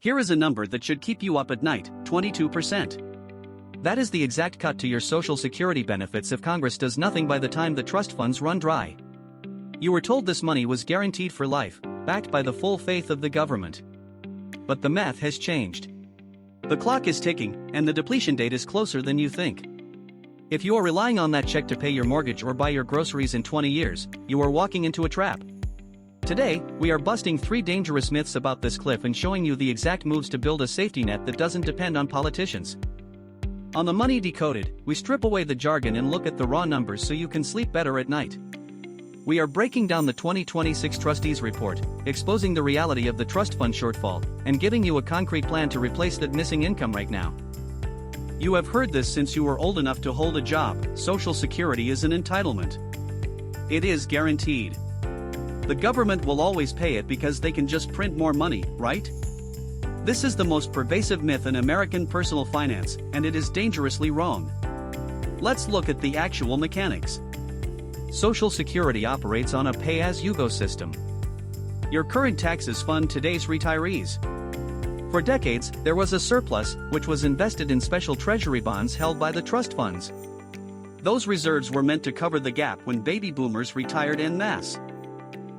Here is a number that should keep you up at night: 22%. That is the exact cut to your Social Security benefits if Congress does nothing by the time the trust funds run dry. You were told this money was guaranteed for life, backed by the full faith of the government. But the math has changed. The clock is ticking, and the depletion date is closer than you think. If you are relying on that check to pay your mortgage or buy your groceries in 20 years, you are walking into a trap. Today, we are busting 3 dangerous myths about this cliff and showing you the exact moves to build a safety net that doesn't depend on politicians. On the Money Decoded, we strip away the jargon and look at the raw numbers so you can sleep better at night. We are breaking down the 2026 Trustees Report, exposing the reality of the trust fund shortfall, and giving you a concrete plan to replace that missing income right now. You have heard this since you were old enough to hold a job: Social Security is an entitlement. It is guaranteed. The government will always pay it because they can just print more money, right? This is the most pervasive myth in American personal finance, and it is dangerously wrong. Let's look at the actual mechanics. Social Security operates on a pay-as-you-go system. Your current taxes fund today's retirees. For decades, there was a surplus, which was invested in special treasury bonds held by the trust funds. Those reserves were meant to cover the gap when baby boomers retired en masse.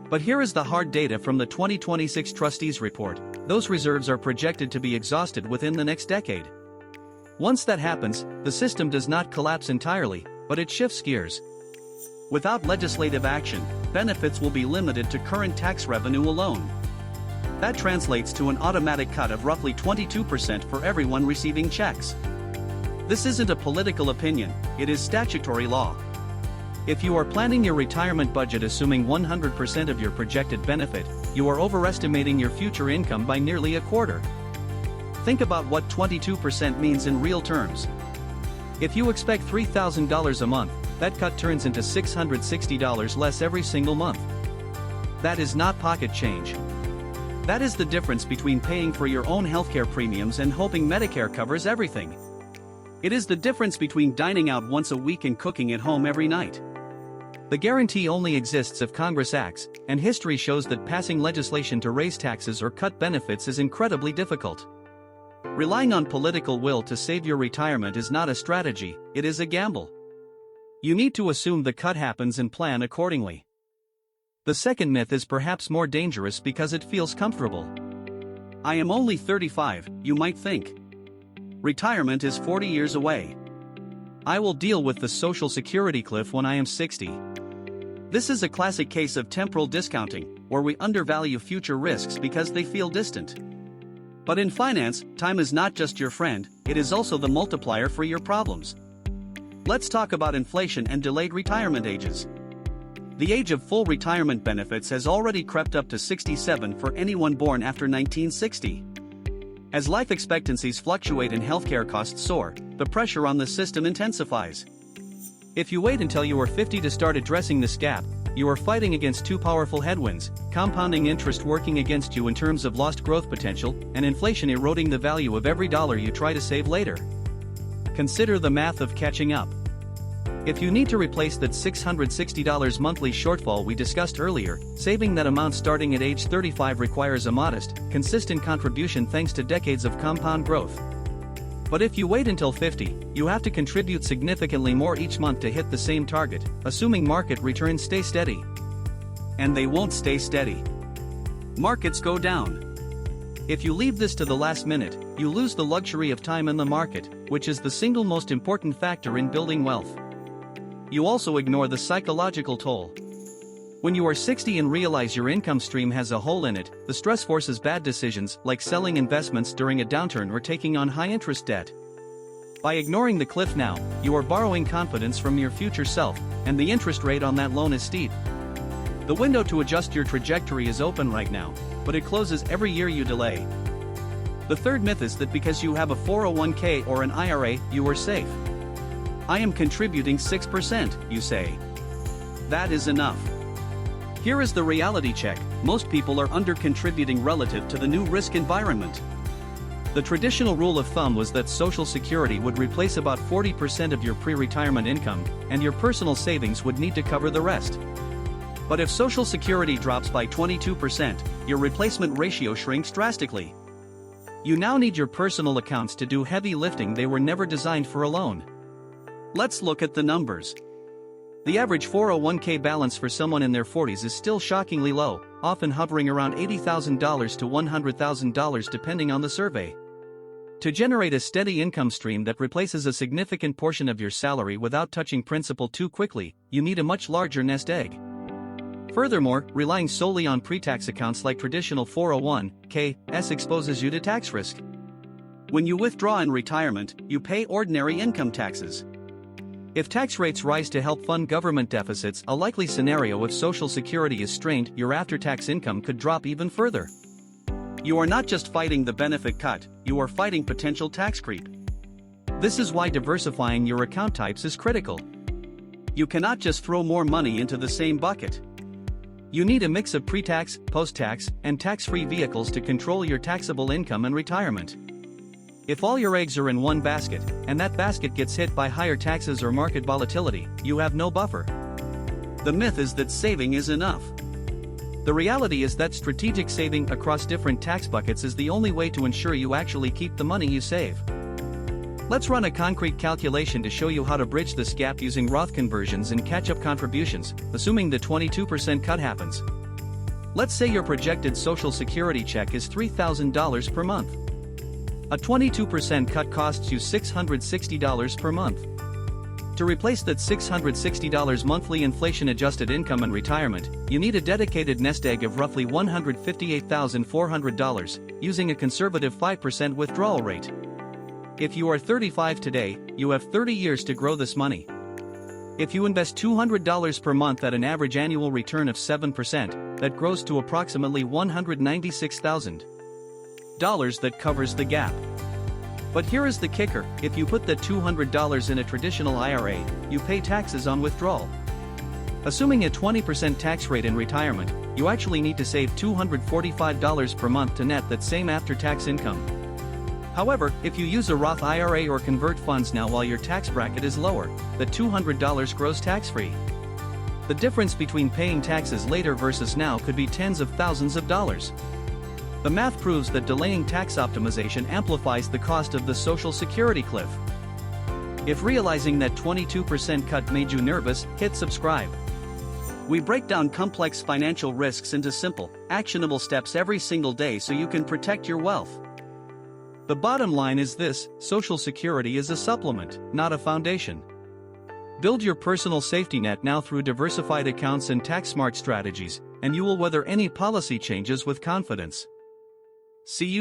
But here is the hard data from the 2026 Trustees Report: those reserves are projected to be exhausted within the next decade. Once that happens, the system does not collapse entirely, but it shifts gears. Without legislative action, benefits will be limited to current tax revenue alone. That translates to an automatic cut of roughly 22% for everyone receiving checks. This isn't a political opinion, it is statutory law. If you are planning your retirement budget assuming 100% of your projected benefit, you are overestimating your future income by nearly a quarter. Think about what 22% means in real terms. If you expect $3,000 a month, that cut turns into $660 less every single month. That is not pocket change. That is the difference between paying for your own healthcare premiums and hoping Medicare covers everything. It is the difference between dining out once a week and cooking at home every night. The guarantee only exists if Congress acts, and history shows that passing legislation to raise taxes or cut benefits is incredibly difficult. Relying on political will to save your retirement is not a strategy, it is a gamble. You need to assume the cut happens and plan accordingly. The second myth is perhaps more dangerous because it feels comfortable. I am only 35, you might think. Retirement is 40 years away. I will deal with the Social Security cliff when I am 60. This is a classic case of temporal discounting, where we undervalue future risks because they feel distant. But in finance, time is not just your friend, it is also the multiplier for your problems. Let's talk about inflation and delayed retirement ages. The age of full retirement benefits has already crept up to 67 for anyone born after 1960. As life expectancies fluctuate and healthcare costs soar, the pressure on the system intensifies. If you wait until you are 50 to start addressing this gap, you are fighting against 2 powerful headwinds: compounding interest working against you in terms of lost growth potential, and inflation eroding the value of every dollar you try to save later. Consider the math of catching up. If you need to replace that $660 monthly shortfall we discussed earlier, saving that amount starting at age 35 requires a modest, consistent contribution thanks to decades of compound growth. But if you wait until 50, you have to contribute significantly more each month to hit the same target, assuming market returns stay steady. And they won't stay steady. Markets go down. If you leave this to the last minute, you lose the luxury of time in the market, which is the single most important factor in building wealth. You also ignore the psychological toll. When you are 60 and realize your income stream has a hole in it, the stress forces bad decisions like selling investments during a downturn or taking on high-interest debt. By ignoring the cliff now, you are borrowing confidence from your future self, and the interest rate on that loan is steep. The window to adjust your trajectory is open right now, but it closes every year you delay. The third myth is that because you have a 401k or an IRA, you are safe. I am contributing 6%, you say. That is enough. Here is the reality check: most people are under-contributing relative to the new risk environment. The traditional rule of thumb was that Social Security would replace about 40% of your pre-retirement income, and your personal savings would need to cover the rest. But if Social Security drops by 22%, your replacement ratio shrinks drastically. You now need your personal accounts to do heavy lifting they were never designed for alone. Let's look at the numbers. The average 401k balance for someone in their 40s is still shockingly low, often hovering around $80,000 to $100,000 depending on the survey. To generate a steady income stream that replaces a significant portion of your salary without touching principal too quickly, you need a much larger nest egg. Furthermore, relying solely on pre-tax accounts like traditional 401(k)s exposes you to tax risk. When you withdraw in retirement, you pay ordinary income taxes. If tax rates rise to help fund government deficits, a likely scenario if Social Security is strained, your after-tax income could drop even further. You are not just fighting the benefit cut, you are fighting potential tax creep. This is why diversifying your account types is critical. You cannot just throw more money into the same bucket. You need a mix of pre-tax, post-tax, and tax-free vehicles to control your taxable income in retirement. If all your eggs are in one basket, and that basket gets hit by higher taxes or market volatility, you have no buffer. The myth is that saving is enough. The reality is that strategic saving across different tax buckets is the only way to ensure you actually keep the money you save. Let's run a concrete calculation to show you how to bridge this gap using Roth conversions and catch-up contributions, assuming the 22% cut happens. Let's say your projected Social Security check is $3,000 per month. A 22% cut costs you $660 per month. To replace that $660 monthly inflation-adjusted income in retirement, you need a dedicated nest egg of roughly $158,400, using a conservative 5% withdrawal rate. If you are 35 today, you have 30 years to grow this money. If you invest $200 per month at an average annual return of 7%, that grows to approximately $196,000 that covers the gap. But here is the kicker: if you put that $200 in a traditional IRA, you pay taxes on withdrawal. Assuming a 20% tax rate in retirement, you actually need to save $245 per month to net that same after-tax income. However, if you use a Roth IRA or convert funds now while your tax bracket is lower, the $200 grows tax-free. The difference between paying taxes later versus now could be tens of thousands of dollars. The math proves that delaying tax optimization amplifies the cost of the Social Security cliff. If realizing that 22% cut made you nervous, hit subscribe. We break down complex financial risks into simple, actionable steps every single day so you can protect your wealth. The bottom line is this: Social Security is a supplement, not a foundation. Build your personal safety net now through diversified accounts and tax-smart strategies, and you will weather any policy changes with confidence. See you